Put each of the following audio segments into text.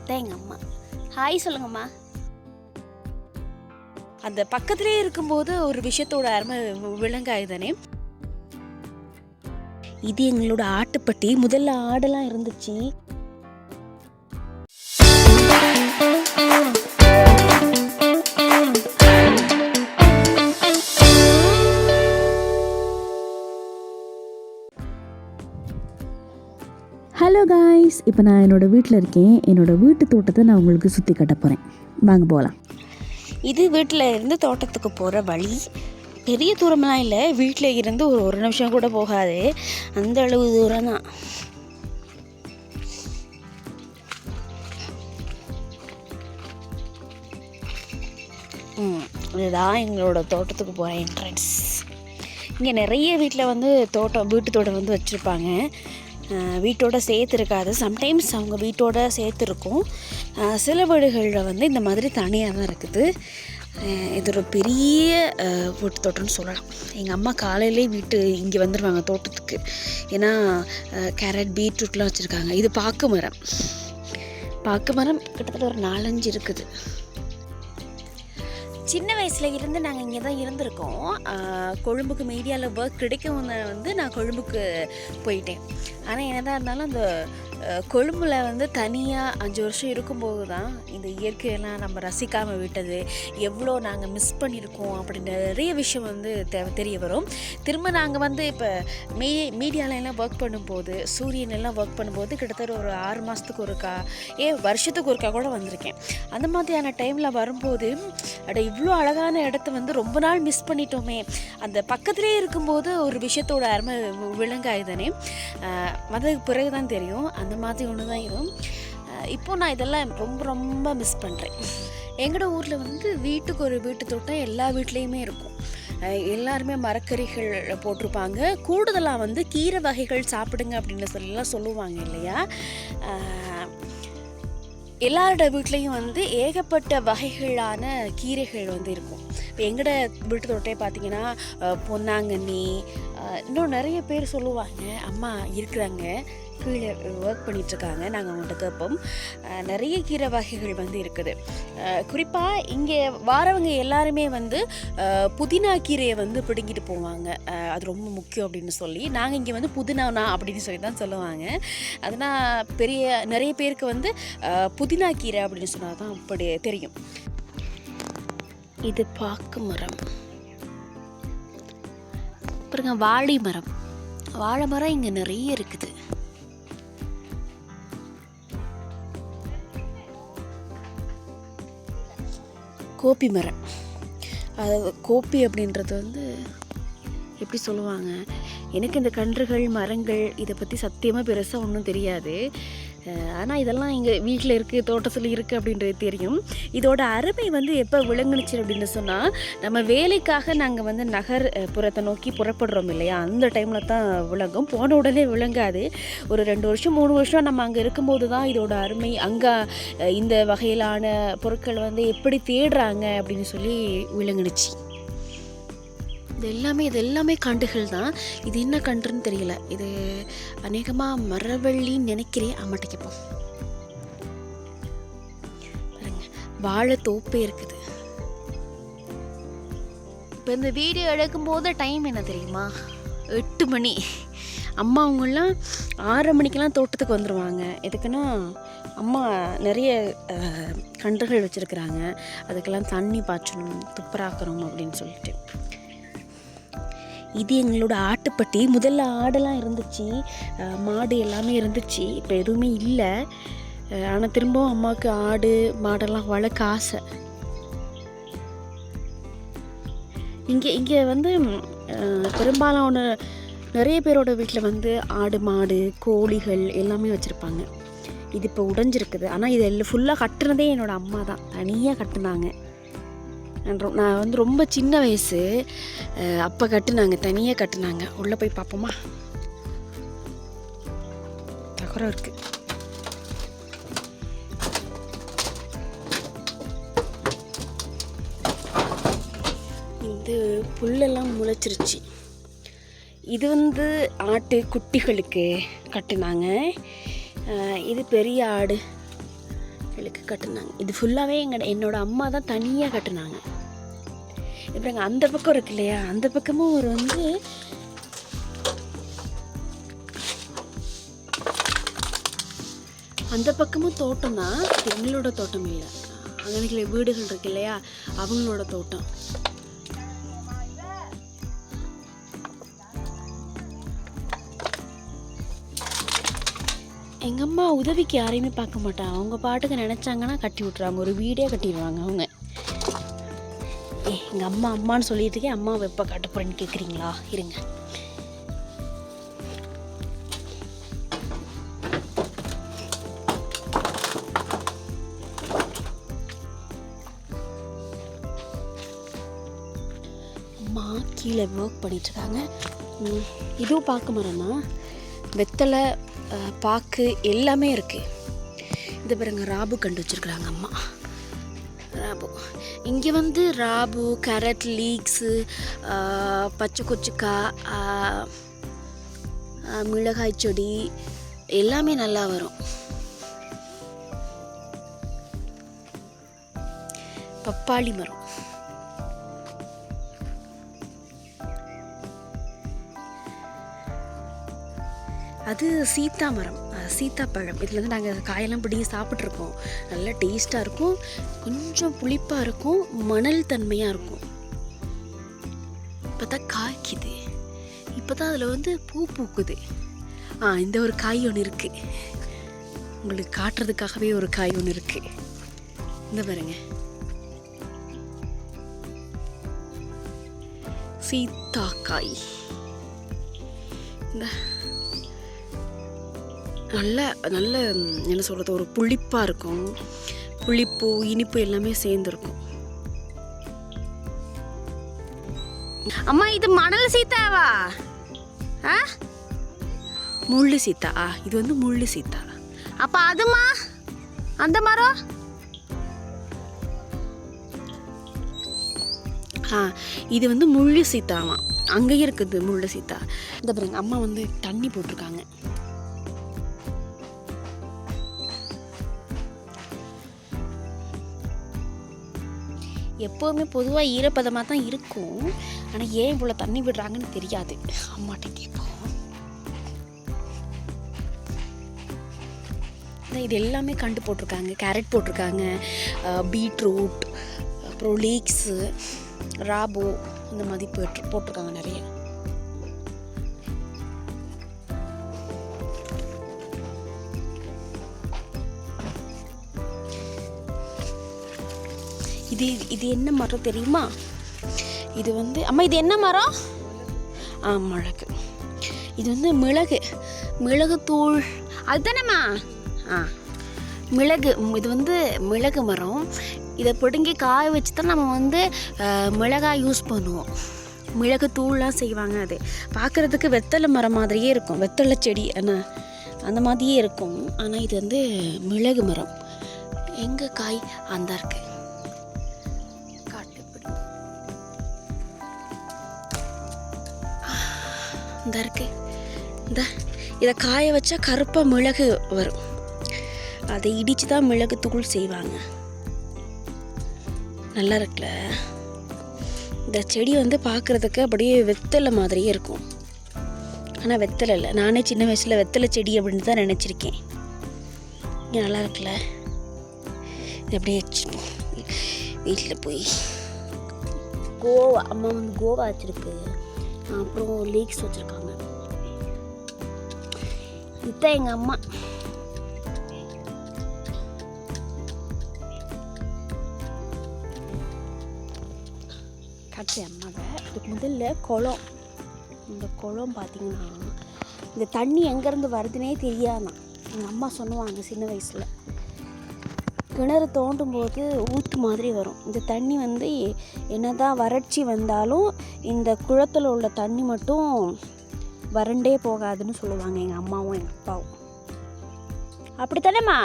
தான் எங்கள் அம்மா. ஹாய் சொல்லுங்கம்மா. அந்த பக்கத்துலேயே இருக்கும்போது ஒரு விஷயத்தோட அருமை விளங்காயுதானே. இது எங்களோட ஆட்டுப்பட்டி. முதல்ல ஆடெல்லாம் இருந்துச்சு. ஹலோ காய்ஸ், இப்போ நான் என்னோடய வீட்டில் இருக்கேன். என்னோடய வீட்டு தோட்டத்தை நான் உங்களுக்கு சுற்றி கட்ட போகிறேன். வாங்க போகலாம். இது வீட்டில் இருந்து தோட்டத்துக்கு போகிற வழி. பெரிய தூரம்லாம் இல்லை, வீட்டில் இருந்து ஒரு நிமிஷம் கூட போகாது, அந்த அளவு தூரம் தான். இதுதான் எங்களோட தோட்டத்துக்கு போகிற என்ட்ரன்ஸ். இங்கே நிறைய வீட்டில் வந்து வீட்டு தோட்டம் வந்து வச்சுருப்பாங்க. வீட்டோட சேர்த்து இருக்காது, சம்டைம்ஸ் அவங்க வீட்டோட சேர்த்து இருக்கும். சில வீடுகளில் வந்து இந்த மாதிரி தனியாக தான் இருக்குது. இது ஒரு பெரிய வீட்டு தோட்டம்னு சொல்லலாம். எங்கள் அம்மா காலையிலே இங்கே வந்துடுவாங்க தோட்டத்துக்கு. ஏன்னா கேரட், பீட்ரூட்லாம் வச்சுருக்காங்க. இது பாக்கு மரம். கிட்டத்தட்ட ஒரு 4-5 இருக்குது. சின்ன வயசில் இருந்து நாங்கள் இங்கே தான் இருந்திருக்கோம். கொழும்புக்கு மீடியாவில் ஒர்க் கிடைக்கவும் வந்து நான் கொழும்புக்கு போயிட்டேன். ஆனால் என்னதான் இருந்தாலும் அந்த கொழும்பில் வந்து தனியாக 5 வருஷம் இருக்கும்போது தான் இந்த இயற்கையெல்லாம் நம்ம ரசிக்காமல் விட்டது, எவ்வளோ நாங்கள் மிஸ் பண்ணியிருக்கோம் அப்படின்ற நிறைய விஷயம் வந்து தெரிய வரும். திரும்ப நாங்கள் வந்து இப்போ மீடியாலெல்லாம் ஒர்க் பண்ணும்போது, சூரியனெல்லாம் ஒர்க் பண்ணும்போது கிட்டத்தட்ட ஒரு 6 மாதத்துக்கு ஒருக்கா, வருஷத்துக்கு ஒருக்கா கூட வந்திருக்கேன். அந்த மாதிரியான டைமில் வரும்போது இவ்வளோ அழகான இடத்த வந்து ரொம்ப நாள் மிஸ் பண்ணிட்டோமே. அந்த பக்கத்துலேயே இருக்கும்போது ஒரு விஷயத்தோட அருமை விளங்காயுதானே. அதுக்கு பிறகு தான் தெரியும் அந்த மாதிரி ஒன்று தான் இதுவும். இப்போது நான் இதெல்லாம் ரொம்ப ரொம்ப மிஸ் பண்ணுறேன். எங்களோட ஊரில் வந்து வீட்டுக்கு ஒரு வீட்டு தோட்டம் எல்லா வீட்லேயுமே இருக்கும். எல்லாருமே மரக்கறிகள் போட்டிருப்பாங்க. கூடுதலாக வந்து கீரை வகைகள் சாப்பிடுங்க அப்படின்னு சொல்லலாம் சொல்லுவாங்க இல்லையா. எல்லாரோட வீட்லேயும் வந்து ஏகப்பட்ட வகைகளான கீரைகள் வந்து இருக்கும். இப்போ எங்களோட வீட்டு தோட்டையே பார்த்திங்கன்னா பொன்னாங்கண்ணி, இன்னும் நிறைய பேர் சொல்லுவாங்க. அம்மா இருக்கிறாங்க, கீழே ஒர்க் பண்ணிகிட்ருக்காங்க, நாங்கள் அவங்கள்ட்ட கேட்போம். நிறைய கீரை வகைகள் வந்து இருக்குது. குறிப்பாக இங்கே வாரவங்க எல்லாருமே வந்து புதினா கீரையை வந்து பிடுங்கிட்டு போவாங்க. அது ரொம்ப முக்கியம் அப்படின்னு சொல்லி நாங்கள் இங்கே வந்து புதினானா அப்படின்னு சொல்லி தான் சொல்லுவாங்க. அதனால் நிறைய பேருக்கு வந்து புதினா கீரை அப்படின்னு சொன்னால் தான் அப்படி தெரியும். இது பாக்கு மரம். அப்புறங்க வாழை மரம் இங்கே நிறைய இருக்குது. கோப்பி மரம். கோப்பி அப்படின்றது வந்து எப்படி சொல்லுவாங்க, எனக்கு இந்த கன்றுகள் மரங்கள் இதை பற்றி சத்தியமாக பெருசாக ஒன்றும் தெரியாது. ஆனால் இதெல்லாம் இங்கே வீட்டில் இருக்குது, தோட்டத்தில் இருக்குது அப்படின்றது தெரியும். இதோட அருமை வந்து எப்போ விளங்குனுச்சு அப்படின்னு சொன்னால், நம்ம வேலைக்காக நாங்கள் வந்து நகர்ப்புறத்தை நோக்கி புறப்படுறோம் இல்லையா, அந்த டைமில் தான் விளங்கும். போன உடனே விளங்காது. ஒரு 2 வருஷம் 3 வருஷம் நம்ம அங்கே இருக்கும்போது தான் இதோட அருமை, அங்கே இந்த வகையிலான பொருட்கள் வந்து எப்படி தேடுறாங்க அப்படின்னு சொல்லி விளங்குனுச்சு. இது எல்லாமே கண்டுகள் தான். இது என்ன கன்றுன்னு தெரியல. இது அநேகமாக மரவள்ளின்னு நினைக்கிறேன். அம்மாட்ட கேட்போம். பாருங்க, வாழை தோப்பே இருக்குது. இப்போ இந்த வீடியோ எடுக்கும்போது டைம் என்ன தெரியுமா, 8 மணி. அம்மா அவங்கெல்லாம் 6:30 மணிக்கெல்லாம் தோட்டத்துக்கு வந்துடுவாங்க. எதுக்குன்னா அம்மா நிறைய கன்றுகள் வச்சுருக்குறாங்க, அதுக்கெல்லாம் தண்ணி பாய்ச்சணும், துப்புராக்கணும் அப்படின்னு சொல்லிட்டு. இது எங்களோட ஆட்டுப்பட்டி. முதல்ல ஆடெல்லாம் இருந்துச்சு, மாடு எல்லாமே இருந்துச்சு. இப்போ எதுவுமே இல்லை. ஆனால் திரும்பவும் அம்மாவுக்கு ஆடு மாடெல்லாம் வளர்க்க ஆசை. இங்கே வந்து பெரும்பாலான நிறைய பேரோட வீட்டில் வந்து ஆடு மாடு கோழிகள் எல்லாமே வச்சுருப்பாங்க. இது இப்போ உடைஞ்சிருக்குது. ஆனால் இது ஃபுல்லாக கட்டுனதே என்னோடய அம்மா தான், தனியாக கட்டுனாங்க. நான் வந்து ரொம்ப சின்ன வயசு அப்போ கட்டுனாங்க, தனியாக கட்டுனாங்க. உள்ளே போய் பார்ப்போமா? தகரம் இருக்கு. இது புல்லெல்லாம் முளைச்சிருச்சு. இது வந்து ஆட்டு குட்டிகளுக்கு கட்டுனாங்க. இது பெரிய ஆடு, எனக்கு கட்டுனாங்க. இது ஃபுல்லாகவே என்னோட அம்மா தான் தனியாக கட்டுனாங்க. இப்போ எங்கள் அந்த பக்கம் இருக்கு இல்லையா, அந்த பக்கமும் ஒரு வந்து அந்த பக்கமும் தோட்டம் தான். இது எங்களோட தோட்டம் இல்லை, அங்கே வீடுகள் இருக்கு இல்லையா, அவங்களோட தோட்டம். எங்கள் அம்மா உதவிக்கு யாரையுமே பார்க்க மாட்டாங்க. அவங்க பாட்டுக்கு நினச்சாங்கன்னா கட்டி விட்ருவாங்க, ஒரு வீடே கட்டிடுவாங்க அவங்க. எங்கள் அம்மா அம்மான்னு சொல்லிட்டு இருக்கேன். அம்மாவை எப்போ கட்ட போகிறேன்னு கேட்குறீங்களா? இருங்க. அம்மா கீழே ஒர்க் பண்ணிட்டுருக்காங்க. இதுவும் பார்க்க மரம்னா வெத்தலை பாக்கு எல்லாமே இருக்குது. இது பாருங்க, ராபு கண்டு வச்சுருக்குறாங்க அம்மா. ராபு இங்கே வந்து ராபு, கேரட், லீக்ஸு, பச்சை கொச்சிக்காய், மிளகாய் செடி எல்லாமே நல்லா வரும். பப்பாளி மரம், அது சீத்தா மரம், சீத்தாப்பழம். இதில் வந்து நாங்கள் காயெல்லாம் பிடிங்கி சாப்பிட்ருக்கோம். நல்லா டேஸ்ட்டாக இருக்கும், கொஞ்சம் புளிப்பாக இருக்கும், மணல் தன்மையாக இருக்கும். இப்போ தான் காய்க்குது, இப்போ தான் அதில் வந்து பூ பூக்குது. இந்த ஒரு காய் ஒன்று இருக்குது, உங்களுக்கு காட்டுறதுக்காகவே ஒரு காய் ஒன்று இருக்குது. இந்த பாருங்க, சீத்தாக்காய். இந்த நல்ல நல்ல என்ன சொல்கிறது, ஒரு புளிப்பாக இருக்கும், புளிப்பு இனிப்பு எல்லாமே சேர்ந்துருக்கும். அம்மா இது மணல் சீத்தாவா? முள்ளு சீத்தா. இது வந்து முள்ளு சீத்தா. அப்போ அதுமா அந்த மரம்? இது வந்து முள்ளு சீத்தாவா, அங்கேயும் இருக்குது முள்ளு சீத்தா. இந்த பாருங்க, அம்மா வந்து தண்ணி போட்டிருக்காங்க. எப்போவுமே பொதுவாக ஈரப்பதமாக தான் இருக்கும், ஆனால் ஏன் இவ்வளோ தண்ணி விடுறாங்கன்னு தெரியாது. அம்மாட்ட கேட்போம். இது எல்லாமே கண்டு போட்டிருக்காங்க. கேரட் போட்டிருக்காங்க, பீட்ரூட், அப்புறம் லீக்ஸு, ராபோ, இந்த மாதிரி போட்டிருக்காங்க நிறைய. இது என்ன மரம் தெரியுமா? இது வந்து அம்மா இது என்ன மரம்? மிளகு. இது வந்து மிளகு தூள் அதுதானேம்மா? மிளகு. இது வந்து மிளகு மரம். இதை பிடுங்கி காய வச்சு தான் நம்ம வந்து மிளகாய் யூஸ் பண்ணுவோம். மிளகு தூள்லாம் செய்வாங்க. அது பார்க்குறதுக்கு வெத்தலை மரம் மாதிரியே இருக்கும், வெத்தலை செடி அந்த மாதிரியே இருக்கும். ஆனால் இது வந்து மிளகு மரம். எங்கே காய்? அந்த இருக்கு, இந்த இருக்கு. இதை காய வச்சா கருப்பாக மிளகு வரும். அதை இடித்து தான் மிளகு தூள் செய்வாங்க. நல்லா இருக்குல்ல? இந்த செடி வந்து பார்க்குறதுக்கு அப்படியே வெத்தலை மாதிரியே இருக்கும், ஆனால் வெத்தலை இல்லை. நானே சின்ன வயசில் வெத்தலை செடி அப்படின்னு தான் நினச்சிருக்கேன். இங்கே நல்லா இருக்குல்ல? இது அப்படியே வச்சுப்போம். வீட்டில் போய் கோவா, அம்மா வந்து கோவா வச்சுருக்கு, அப்புறம் லீக்ஸ் வச்சுருக்காங்க. இதுதான் எங்கள் அம்மா. காட்டு அம்மாவை. இதுக்கு முதல்ல குளம். இந்த குளம் பார்த்திங்கன்னா இந்த தண்ணி எங்கேருந்து வருதுன்னே தெரியாதான். எங்கள் அம்மா சொல்லுவாங்க சின்ன வயசில், கிணறு தோண்டும் போது ஊற்று மாதிரி வரும். இந்த தண்ணி வந்து என்னதான் வறட்சி வந்தாலும் இந்த குளத்தில் உள்ள தண்ணி மட்டும் வறண்டே போகாதுன்னு சொல்லுவாங்க எங்கள் அம்மாவும் எங்கள் அப்பாவும். அப்படித்தானேம்மா?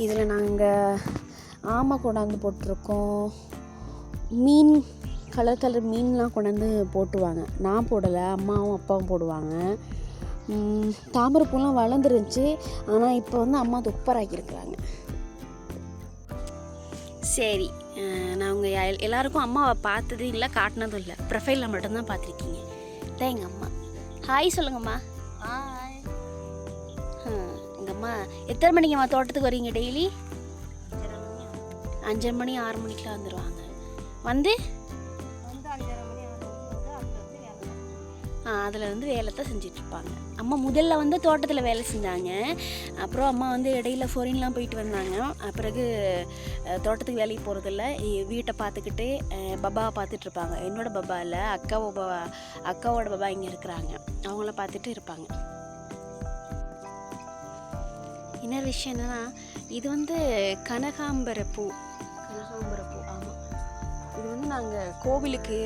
இதில் நாங்கள் ஆமை கொண்டாந்து போட்டிருக்கோம். மீன், கலர் கலர் மீன்லாம் கொண்டாந்து போட்டுவாங்க. நான் போடலை, அம்மாவும் அப்பாவும் போடுவாங்க. தாமரைப்பூலாம் வளர்ந்துருந்துச்சு. ஆனால் இப்போ வந்து அம்மா தொப்பராக்கியிருக்கிறாங்க. சரி, நான் உங்கள் எல்லாருக்கும் அம்மாவை பார்த்ததும் இல்லை, காட்டினதும் இல்லை, ப்ரொஃபைலில் மட்டும்தான் பார்த்துருக்கீங்க. இதான் எங்கள் அம்மா. ஹாய் சொல்லுங்கம்மா. ஹாய். எங்கள் அம்மா எத்தனை மணிக்கும்மா தோட்டத்துக்கு வரீங்க டெய்லி? 5:30 மணி 6 மணிக்கெலாம் வந்துடுவாங்க. வந்து அதில் வந்து வேலை தான் செஞ்சிட்ருப்பாங்க. அம்மா முதல்ல வந்து தோட்டத்தில் வேலை செஞ்சாங்க. அப்புறம் அம்மா வந்து இடையில ஃபாரின்லாம் போயிட்டு வந்தாங்க. பிறகு தோட்டத்துக்கு வேலைக்கு போகிறதில்ல, வீட்டை பார்த்துக்கிட்டு பபாவை பார்த்துட்ருப்பாங்க. என்னோட பபா இல்லை, அக்காவோட பபா இங்கே இருக்கிறாங்க. அவங்கள பார்த்துட்டு இருப்பாங்க. இன்னொரு விஷயம் என்னென்னா, இது வந்து கனகாம்பரப்பூ. ஆமாம், இது வந்து நாங்கள் கோவிலுக்கு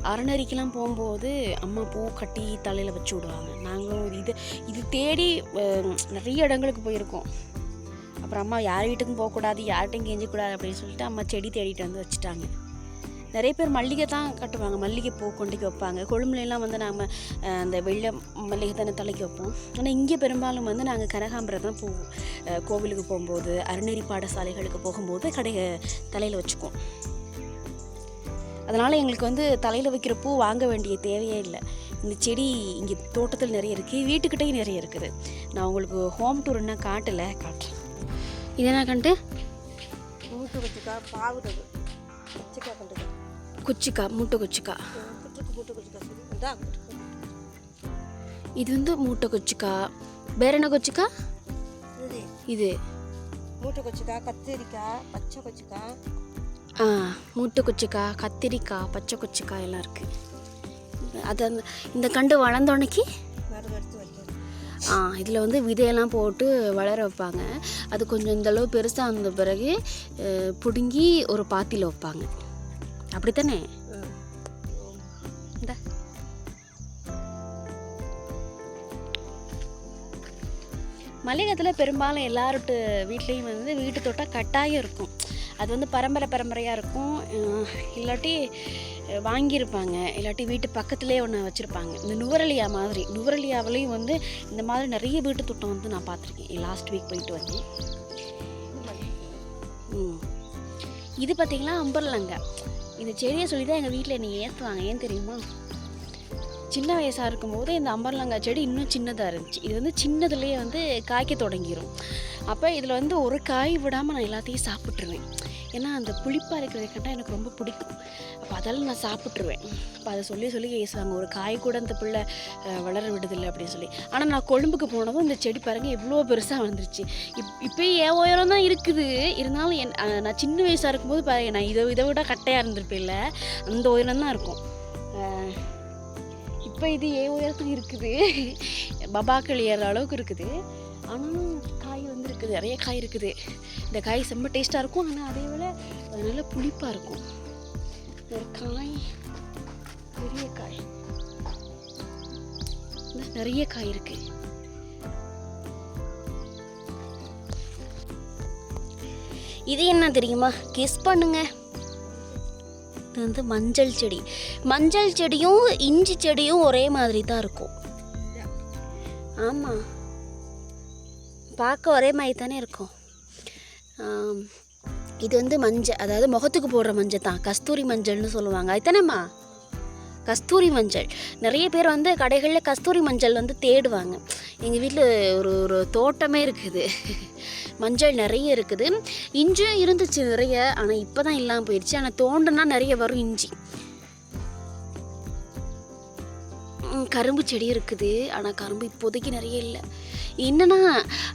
அறநெறிக்கெலாம் போகும்போது அம்மா பூ கட்டி தலையில் வச்சு விடுவாங்க. நாங்களும் இது தேடி நிறைய இடங்களுக்கு போயிருக்கோம். அப்புறம் அம்மா யார் வீட்டுக்கும் போகக்கூடாது, யார்கிட்டையும் கெஞ்சக்கூடாது அப்படின்னு சொல்லிட்டு அம்மா செடி தேடிட்டு வந்து வச்சுட்டாங்க. நிறைய பேர் மல்லிகை தான் கட்டுவாங்க, மல்லிகை பூ கொண்டுக்கு வைப்பாங்க. கொழும்புலாம் வந்து நாம் அந்த வெள்ளை மல்லிகை தானே தலைக்கு வைப்போம். ஆனால் இங்கே பெரும்பாலும் வந்து நாங்கள் கனகாம்பரம் தான் பூ கோவிலுக்கு போகும்போது, அறநெறி பாடசாலைகளுக்கு போகும்போது தலையில் வச்சுக்குவோம். அதனால் எங்களுக்கு வந்து தலையில் வைக்கிற பூ வாங்க வேண்டிய தேவையே இல்லை. இந்த செடி இங்கே தோட்டத்தில் நிறைய இருக்குது, வீட்டுக்கிட்டேயும் நிறைய இருக்குது. நான் உங்களுக்கு ஹோம் டூர் என்ன காட்டுறேன். இது என்ன கண்டு? மூட்டு குச்சிக்கா, பாவுறது குச்சிக்கா கண்டுது. குச்சிக்கா, மூட்டை குச்சிக்கா. மூட்டு குச்சிக்கா இது வந்து மூட்டை குச்சிக்கா. வேற என்ன குச்சிக்கா? இது மூட்டை குச்சிக்கா, கத்திரிக்காய், பச்சை குச்சிக்கா. மூட்டை குச்சிக்காய், கத்திரிக்காய், பச்சை குச்சிக்காய் எல்லாம் இருக்குது. அது இந்த கண்டு வளர்ந்தோன்னைக்கு எடுத்து வைக்கிறது. இதில் வந்து விதையெல்லாம் போட்டு வளர வைப்பாங்க. அது கொஞ்சம் இந்தளவு பெருசாக இருந்த பிறகு பிடுங்கி ஒரு பாத்தியில் வைப்பாங்க. அப்படித்தானே? இந்த மல்லிகத்தில் பெரும்பாலும் எல்லாருட்டு வீட்லேயும் வந்து வீட்டு தோட்டம் கட்டாயம் இருக்கும். அது வந்து பரம்பரையாக இருக்கும். இல்லாட்டி வாங்கியிருப்பாங்க, இல்லாட்டி வீட்டு பக்கத்துலேயே ஒன்று வச்சுருப்பாங்க. இந்த நுவரலியா மாதிரி, நுவரலியாவிலையும் வந்து இந்த மாதிரி நிறைய வீட்டு தோட்டம் வந்து நான் பார்த்துருக்கேன். லாஸ்ட் வீக் போயிட்டு வந்தேன். இது பார்த்திங்களா அம்பர்லங்க. இந்த செடியை சொல்லி தான் எங்கள் வீட்டில் என்னை ஏற்றுவாங்க. ஏன் தெரியுமா? சின்ன வயசாக இருக்கும்போது இந்த அம்பர்லங்காய் செடி இன்னும் சின்னதாக இருந்துச்சு. இது வந்து சின்னதுலேயே வந்து காய்க்க தொடங்கிடும். அப்போ இதில் வந்து ஒரு காய் விடாமல் நான் எல்லாத்தையும் சாப்பிட்ருவேன். ஏன்னா அந்த புளிப்பாக இருக்கிறத கண்டால் எனக்கு ரொம்ப பிடிக்கும். அப்போ அதெல்லாம் நான் சாப்பிட்ருவேன். அப்போ அதை சொல்லி ஏசுவாங்க, ஒரு காய் கூட அந்த பிள்ளை வளர விடுதில்லை அப்படின்னு சொல்லி. ஆனால் நான் கொழும்புக்கு போனதும் இந்த செடி பாருங்கள் எவ்வளோ பெருசாக வந்துருச்சு. இப்போயும் என் உயரம் தான் இருக்குது. இருந்தாலும் நான் சின்ன வயசாக இருக்கும்போது பாருங்க, நான் இதை விட கட்டையாக இருந்திருப்பேன்ல, அந்த உயரம் தான் இருக்கும். இப்போ இது ஏன் உயரத்துக்கு இருக்குது, பபாக்கள் ஏறுற அளவுக்கு இருக்குது. ஆனால் காய் வந்து இருக்குது, நிறைய காய் இருக்குது. இந்த காய் செம்ம டேஸ்ட்டாக இருக்கும். ஆனால் அதே விட நல்ல புளிப்பாக இருக்கும். ஒரு காய், பெரிய காய், நிறைய காய் இருக்கு. இது என்ன தெரியுமா? கெஸ் பண்ணுங்க. இது வந்து மஞ்சள் செடி. மஞ்சள் செடியும் இஞ்சி செடியும் ஒரே மாதிரி தான் இருக்கும். ஆமாம், பார்க்க ஒரே மாதிரி தானே இருக்கும். இது வந்து மஞ்சள், அதாவது முகத்துக்கு போடுற மஞ்சள் தான், கஸ்தூரி மஞ்சள்னு சொல்லுவாங்க. அதுதானேம்மா கஸ்தூரி மஞ்சள்? நிறைய பேர் வந்து கடைகளில் கஸ்தூரி மஞ்சள் வந்து தேடுவாங்க. எங்கள் வீட்டில் ஒரு தோட்டமே இருக்குது, மஞ்சள் நிறைய இருக்குது. இஞ்சியும் இருந்துச்சு நிறைய, ஆனால் இப்போ தான் இல்லாமல் போயிடுச்சு. ஆனால் தோண்டுனா நிறைய வரும் இஞ்சி. கரும்பு செடி இருக்குது, ஆனால் கரும்பு இப்போதைக்கு நிறைய இல்லை. என்னென்னா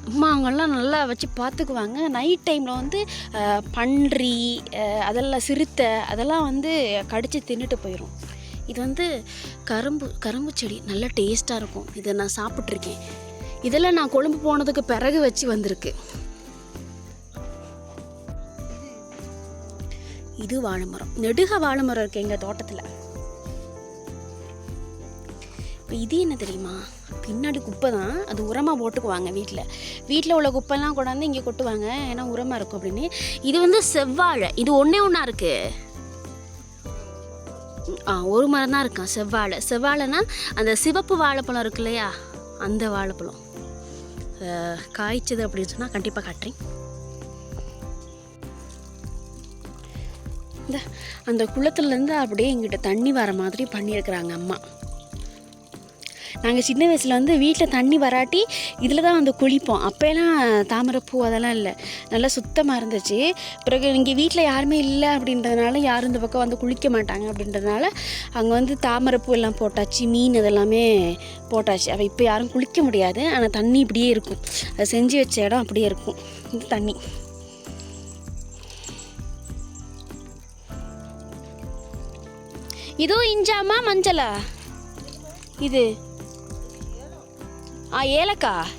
அம்மா அவங்கெல்லாம் நல்லா வச்சு பார்த்துக்குவாங்க. நைட் டைமில் வந்து பன்றி, அதெல்லாம் சிறுத்தை, அதெல்லாம் வந்து கடித்து தின்னுட்டு போயிடும். இது வந்து கரும்பு செடி, நல்ல டேஸ்ட்டாக இருக்கும். இதை நான் சாப்பிட்ருக்கேன். இதெல்லாம் நான் கொழும்பு போனதுக்கு பிறகு வச்சு வந்திருக்கு. இது வாழைமரம், நெடுக வாழைமரம் இருக்குது எங்கள் தோட்டத்தில். இப்போ இது என்ன தெரியுமா? பின்னாடி குப்பை தான், அது உரமாக போட்டுக்குவாங்க. வீட்டில் உள்ள குப்பைலாம் கொண்டாந்து இங்கே கொட்டுவாங்க, ஏன்னா உரமாக இருக்கும் அப்படின்னு. இது வந்து செவ்வாழை. இது ஒன்றா இருக்குது. ஒரு மரம் தான் இருக்கான் செவ்வாழை. செவ்வாழைனா அந்த சிவப்பு வாழைப்பழம் இருக்கு இல்லையா, அந்த வாழைப்பழம் காய்ச்சது அப்படின்னு சொன்னால் கண்டிப்பாக காட்டுறேன். இந்த அந்த குளத்துலேருந்து அப்படியே எங்கிட்ட தண்ணி வர மாதிரி பண்ணியிருக்கிறாங்க அம்மா. நாங்கள் சின்ன வயசில் வந்து வீட்டில் தண்ணி வராட்டி இதில் தான் வந்து குளிப்போம். அப்போலாம் தாமரைப்பூ அதெல்லாம் இல்லை, நல்லா சுத்தமாக இருந்துச்சு. பிறகு இங்கே வீட்டில் யாருமே இல்லை அப்படின்றதுனால யாரும் இந்த பக்கம் வந்து குளிக்க மாட்டாங்க அப்படின்றதுனால அங்கே வந்து தாமரைப்பூ எல்லாம் போட்டாச்சு, மீன் இதெல்லாமே போட்டாச்சு. அப்போ இப்போ யாரும் குளிக்க முடியாது, ஆனால் தண்ணி இப்படியே இருக்கும். அது செஞ்சு வச்ச இடம் அப்படியே இருக்கும். இந்த தண்ணி இதுவும் இஞ்சாமா மஞ்சளா? இது ஏலக்காய்.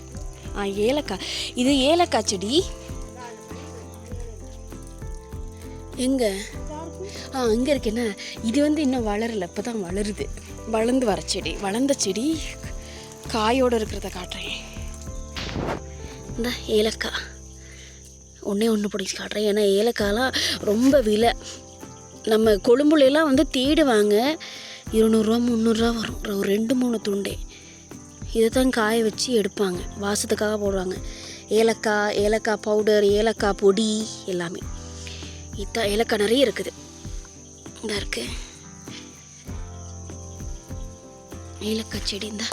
ஏலக்காய், இது ஏலக்காய் செடி. எங்கே? இங்கே இருக்கு. என்ன இது வந்து இன்னும் வளரலை, இப்போ தான் வளருது. வளர்ந்து வர செடி, வளர்ந்த செடி காயோடு இருக்கிறத காட்டுறேன். இந்த ஏலக்காய் ஒன்று பிடிச்சி காட்டுறேன். ஏன்னா ஏலக்காயெலாம் ரொம்ப விலை. நம்ம கொழும்புலாம் வந்து தேடுவாங்க, 200 300 வரும் ஒரு 2-3 துண்டே. இதை தான் காய வச்சு எடுப்பாங்க, வாசத்துக்காக போடுவாங்க. ஏலக்காய் பவுடர், ஏலக்காய் பொடி எல்லாமே. இதுதான் ஏலக்காய் நிறைய இருக்குது. இந்த இருக்கு ஏலக்காய் செடி. இந்த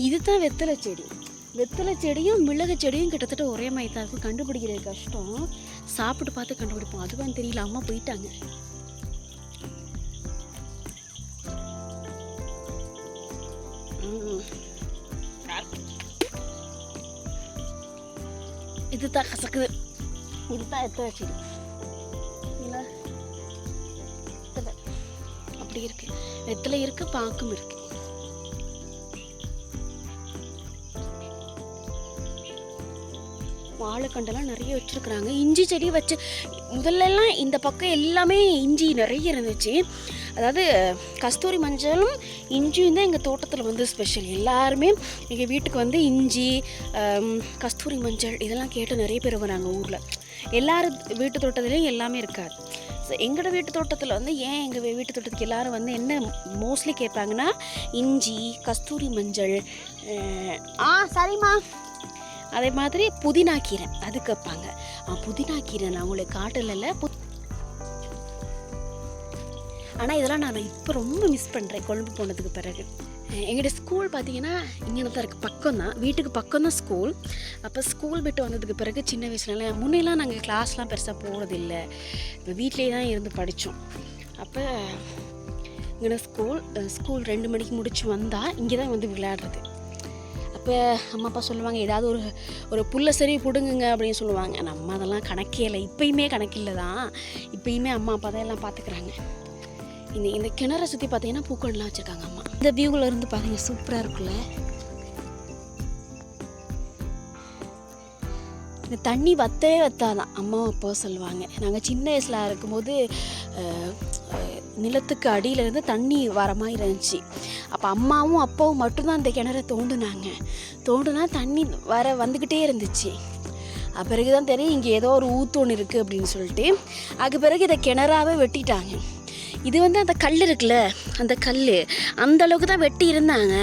இதுதான் வெத்தலை செடி. வெத்தலை செடியும் மிளகு செடியும் கிட்டத்தட்ட ஒரே மாதிரி தான் இருக்கும். கண்டுபிடிக்கிறது கஷ்டம், சாப்பிட்டு பார்த்து கண்டுபிடிப்போம். அதுவும் தெரியல, அம்மா போயிட்டாங்க. இதுதான் கசக்குது. இதுதான் வெத்தலை செடி. அப்படி இருக்கு, வெத்தலை இருக்கு, பாக்கும் இருக்கு. வாழைக்கண்டெல்லாம் நிறைய வச்சுருக்குறாங்க. இஞ்சி செடி வச்சு முதல்லலாம் இந்த பக்கம் எல்லாமே இஞ்சி நிறைய இருந்துச்சு. அதாவது கஸ்தூரி மஞ்சளும் இஞ்சியும் தான் எங்கள் தோட்டத்தில் வந்து ஸ்பெஷல். எல்லாருமே எங்கள் வீட்டுக்கு வந்து இஞ்சி, கஸ்தூரி மஞ்சள் இதெல்லாம் கேட்டு நிறைய பேர் வராங்க ஊரில். எல்லாரும் வீட்டு தோட்டத்துலேயும் எல்லாமே இருக்காது. ஸோ எங்களோட வீட்டு தோட்டத்தில் வந்து ஏன் எங்கள் வீட்டு தோட்டத்துக்கு எல்லோரும் வந்து என்ன மோஸ்ட்லி கேட்பாங்கன்னா இஞ்சி, கஸ்தூரி மஞ்சள், சரிம்மா, அதே மாதிரி புதினா கீரை அது கேட்பாங்க. புதினா கீரை நான் உங்களுக்கு காட்டல. ஆனால் இதெல்லாம் நான் இப்போ ரொம்ப மிஸ் பண்ணுறேன் கொழும்பு போனதுக்கு பிறகு. எங்களோட ஸ்கூல் பார்த்திங்கன்னா இங்கே தான் இருக்குது, பக்கம் தான், வீட்டுக்கு பக்கம் தான் ஸ்கூல். அப்போ ஸ்கூல் விட்டு வந்ததுக்கு பிறகு சின்ன வயசுலலாம் முன்னெல்லாம் நாங்கள் கிளாஸ்லாம் பெருசாக போகிறதில்லை, இப்போ வீட்டிலே தான் இருந்து படித்தோம். அப்போ இங்கே ஸ்கூல் 2 மணிக்கு முடிச்சு வந்தால் இங்கே தான் வந்து விளையாடுறது. அப்போ அம்மா அப்பா சொல்லுவாங்க, ஏதாவது ஒரு புல்லை சரி பிடுங்குங்க அப்படின்னு சொல்லுவாங்க. நம்ம அதெல்லாம் கணக்கே இல்லை, இப்போயுமே கணக்கில்லை தான். இப்போயுமே அம்மா அப்பா தான் எல்லாம் பார்த்துக்குறாங்க. இந்த கிணறை சுற்றி பார்த்தீங்கன்னா பூக்கள்லாம் வச்சுருக்காங்க அம்மா. இந்த வியூவில் இருந்து பாருங்க, சூப்பராக இருக்குல்ல. இந்த தண்ணி வத்தாதான் அம்மா அப்பா சொல்லுவாங்க. நாங்கள் சின்ன வயசில் இருக்கும்போது நிலத்துக்கு அடியிலேருந்து தண்ணி வர மாதிரி இருந்துச்சு. அப்போ அம்மாவும் அப்பாவும் மட்டும்தான் அந்த கிணறை தோண்டுனா தண்ணி வந்துக்கிட்டே இருந்துச்சு. பிறகு தான் தெரியும் இங்கே ஏதோ ஒரு ஊத்து ஒன்று இருக்குது அப்படின்னு சொல்லிட்டு. அதுக்கு பிறகு இதை கிணறாவே வெட்டிட்டாங்க. இது வந்து அந்த கல் இருக்குல்ல, அந்த கல் அந்த அளவுக்கு தான் வெட்டி இருந்தாங்க.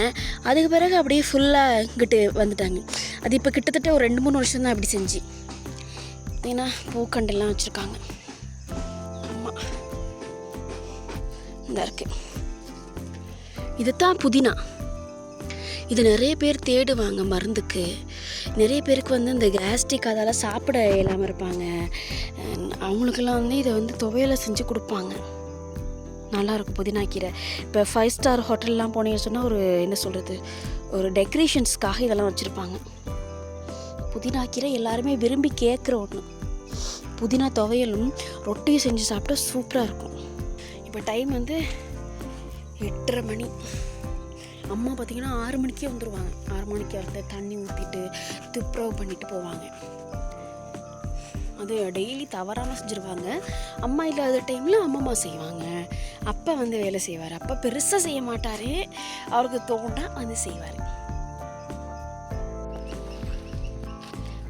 அதுக்கு பிறகு அப்படியே ஃபுல்லாக இங்கிட்டு வந்துட்டாங்க. அது இப்போ கிட்டத்தட்ட ஒரு 2-3 வருஷம் தான் அப்படி செஞ்சு. ஏன்னா பூக்கண்டெல்லாம் வச்சுருக்காங்க. ஆமாம், இந்த இருக்கு. இதுதான் புதினா. இது நிறைய பேர் தேடுவாங்க மருந்துக்கு. நிறைய பேருக்கு வந்து இந்த கேஸ்ட்ரிக் அதால் சாப்பிட இல்லாமல் இருப்பாங்க. அவங்களுக்கெல்லாம் வந்து இதை வந்து துவையலை செஞ்சு கொடுப்பாங்க. நல்லாயிருக்கும் புதினா கீரை. இப்போ 5 ஸ்டார் ஹோட்டல்லாம் போனீங்கன்னு சொன்னால் ஒரு டெக்கரேஷன்ஸ்க்காக இதெல்லாம் வச்சுருப்பாங்க. புதினா கீரை எல்லாருமே விரும்பி கேட்குற ஒன்று. புதினா துவையலும் ரொட்டியும் செஞ்சு சாப்பிட்டா சூப்பராக இருக்கும். இப்போ டைம் வந்து 8:30 மணி. அம்மா பார்த்திங்கன்னா 6 மணிக்கே வந்துடுவாங்க. 6 மணிக்கு வந்து தண்ணி ஊற்றிட்டு துப்புரவு பண்ணிட்டு போவாங்க. அது டெய்லி தவறாமல் செஞ்சுருவாங்க. அம்மா இல்லாத டைமில் அம்மம்மா செய்வாங்க. அப்பா வந்து வேலை செய்வார். அப்பா பெருசாக செய்ய மாட்டார், அவருக்கு தோண்டா வந்து செய்வார்.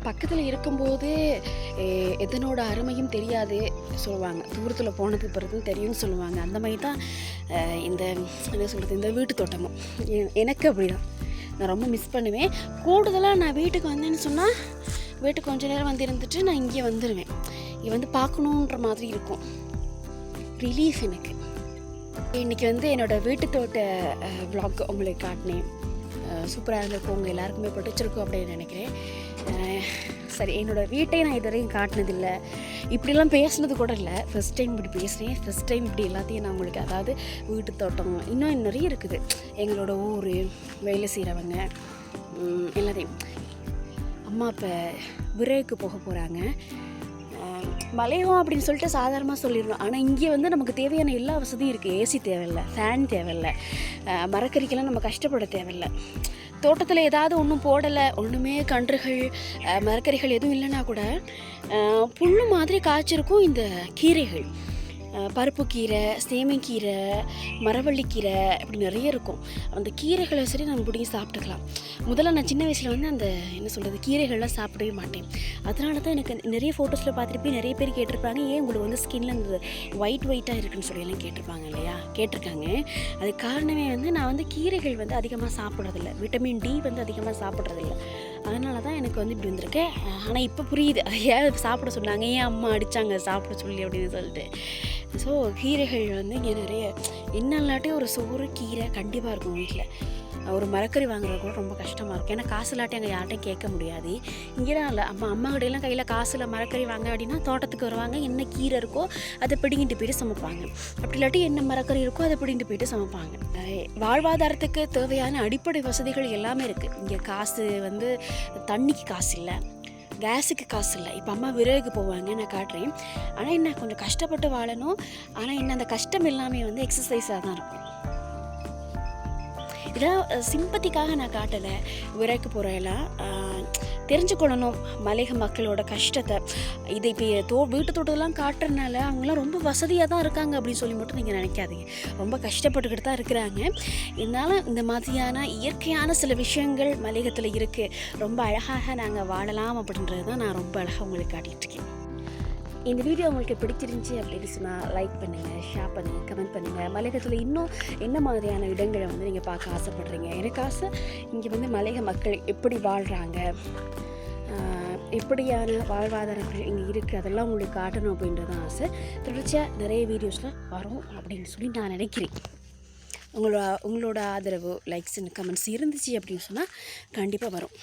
பக்கத்தில் இருக்கும்போது எதனோட அருமையும் தெரியாது சொல்லுவாங்க, தூரத்தில் போனதுக்கு பிறகு தெரியும்னு சொல்லுவாங்க. அந்த மாதிரி தான் இந்த என்ன சொல்கிறது, இந்த வீட்டு தோட்டமும் எனக்கு அப்படி தான். நான் ரொம்ப மிஸ் பண்ணுவேன். கூடுதலாக நான் வீட்டுக்கு வந்தேன்னு சொன்னால் வீட்டுக்கு கொஞ்ச நேரம் வந்து இருந்துட்டு நான் இங்கே வந்துடுவேன். இங்கே வந்து பார்க்கணுன்ற மாதிரி இருக்கும், ரிலீஃப் எனக்கு. இன்றைக்கி வந்து என்னோடய வீட்டு தோட்ட vlog உங்களுக்கு காட்டினேன். சூப்பராக இருந்திருக்கும், உங்கள் எல்லாருக்குமே பிடிச்சிருக்கும் அப்படின்னு நினைக்கிறேன். சரி, என்னோடய வீட்டை நான் இது வரைக்கும் காட்டினதில்லை, இப்படிலாம் பேசுனது கூட இல்லை. ஃபஸ்ட் டைம் இப்படி பேசுகிறேன். ஃபஸ்ட் டைம் இப்படி எல்லாத்தையும் நான் உங்களுக்கு, அதாவது வீட்டு தோட்டம் இன்னும் நிறைய இருக்குது, எங்களோட ஊர், வேலை செய்கிறவங்க எல்லாத்தையும். அம்மா இப்போ விரைவுக்கு போக போகிறாங்க. மலையம் அப்படின்னு சொல்லிட்டு சாதாரணமாக சொல்லிடணும். ஆனால் இங்கே வந்து நமக்கு தேவையான எல்லா வசதியும் இருக்குது. ஏசி தேவையில்லை, ஃபேன் தேவையில்லை, மரக்கறிக்கெல்லாம் நம்ம கஷ்டப்பட தேவையில்லை. தோட்டத்தில் ஏதாவது ஒன்றும் போடலை, ஒன்றுமே கன்றுகள் மரக்கறிகள் எதுவும் இல்லைன்னா கூட புல்லு மாதிரி காய்ச்சிருக்கும் இந்த கீரைகள். பருப்பு கீரை, சேமைக்கீரை, மரவள்ளிக்கீரை, இப்படி நிறைய இருக்கும். அந்த கீரைகளை சரி நம்ம பிடிங்கி சாப்பிட்டுக்கலாம். முதல்ல நான் சின்ன வயசில் வந்து அந்த என்ன சொல்கிறது, கீரைகள்லாம் சாப்பிடவே மாட்டேன். அதனால தான் எனக்கு நிறைய ஃபோட்டோஸில் பார்த்துருப்பேன், நிறைய பேர் கேட்டிருப்பாங்க, ஏன் உங்களுக்கு வந்து ஸ்கின்ல அந்த ஒயிட்டாக இருக்குன்னு சொல்லி எல்லாம் கேட்டிருப்பாங்க இல்லையா, கேட்டிருக்காங்க. அது காரணமே வந்து நான் வந்து கீரைகள் வந்து அதிகமாக சாப்பிட்றதில்ல, விட்டமின் டி வந்து அதிகமாக சாப்பிட்றதில்ல. அதனால தான் எனக்கு வந்து இப்படி வந்திருக்கேன். ஆனால் இப்போ புரியுது ஏன் சாப்பிட சொன்னாங்க, ஏன் அம்மா அடித்தாங்க சாப்பிட சொல்லி அப்படின்னு சொல்லிட்டு. ஸோ கீரைகள் வந்து இங்கே நிறைய, என்னல்லாட்டி ஒரு சோறு கீரை கண்டிப்பாக இருக்கும் வீட்டில். ஒரு மரக்கறி வாங்குறது கூட ரொம்ப கஷ்டமாக இருக்கும், ஏன்னா காசு இல்லாட்டி அங்கே யார்ட்டையும் கேட்க முடியாது. இங்கேலாம் இல்லை, அம்மா கடையெல்லாம் கையில் காசில் மரக்கறி வாங்க அப்படின்னா தோட்டத்துக்கு வருவாங்க, என்ன கீரை இருக்கோ அதை பிடிங்கிட்டு போயிட்டு சமைப்பாங்க. அப்படி இல்லாட்டி என்ன மரக்கறி இருக்கோ அதை பிடிங்கிட்டு போயிட்டு சமைப்பாங்க. வாழ்வாதாரத்துக்கு தேவையான அடிப்படை வசதிகள் எல்லாமே இருக்குது இங்கே. காசு வந்து தண்ணிக்கு காசு இல்லை, கேஸுக்கு காசு இல்லை. இப்போ அம்மா விறகுக்கு போவாங்க, நான் காட்டுறேன். ஆனால் என்ன கொஞ்சம் கஷ்டப்பட்டு வாழணும். ஆனால் என்ன அந்த கஷ்டம் எல்லாமே வந்து எக்ஸசைஸாக தான் இருக்கும். இதெல்லாம் சிம்பத்திக்காக நான் காட்டலை, விறகு போகிறெல்லாம் தெரிஞ்சுக்கொள்ளணும் மலையக மக்களோட கஷ்டத்தை. இதை இப்போ வீட்டு தோட்டத்தெல்லாம் காட்டுறதுனால அவங்களாம் ரொம்ப வசதியாக தான் இருக்காங்க அப்படின்னு சொல்லி மட்டும் நீங்கள் நினைக்காதீங்க. ரொம்ப கஷ்டப்பட்டுக்கிட்டு தான் இருக்கிறாங்க. இருந்தாலும் இந்த மாதிரியான இயற்கையான சில விஷயங்கள் மலையகத்தில் இருக்குது. ரொம்ப அழகாக நாங்கள் வாழலாம் அப்படின்றது தான் நான் ரொம்ப அழகாக உங்களுக்கு காட்டிகிட்ருக்கேன். இந்த வீடியோ உங்களுக்கு பிடிச்சிருந்துச்சி அப்படின்னு சொன்னால் லைக் பண்ணுங்கள், ஷேர் பண்ணுங்கள், கமெண்ட் பண்ணுங்கள். மலையகத்தில் இன்னும் என்ன மாதிரியான இடங்களை வந்து நீங்கள் பார்க்க ஆசைப்படுறீங்க? எனக்கு ஆசை இங்கே வந்து மலையக மக்கள் எப்படி வாழ்கிறாங்க, எப்படியான வாழ்வாதாரங்கள் இங்கே இருக்குது, அதெல்லாம் உங்களுக்கு காட்டணும் அப்படின்றது தான் ஆசை. தொடர்ச்சியாக நிறைய வீடியோஸில் வரும் அப்படின்னு சொல்லி நான் நினைக்கிறேன். உங்களோட ஆதரவு, லைக்ஸ் அண்ட் கமெண்ட்ஸ் இருந்துச்சு அப்படின்னு சொன்னால் கண்டிப்பாக வரும்.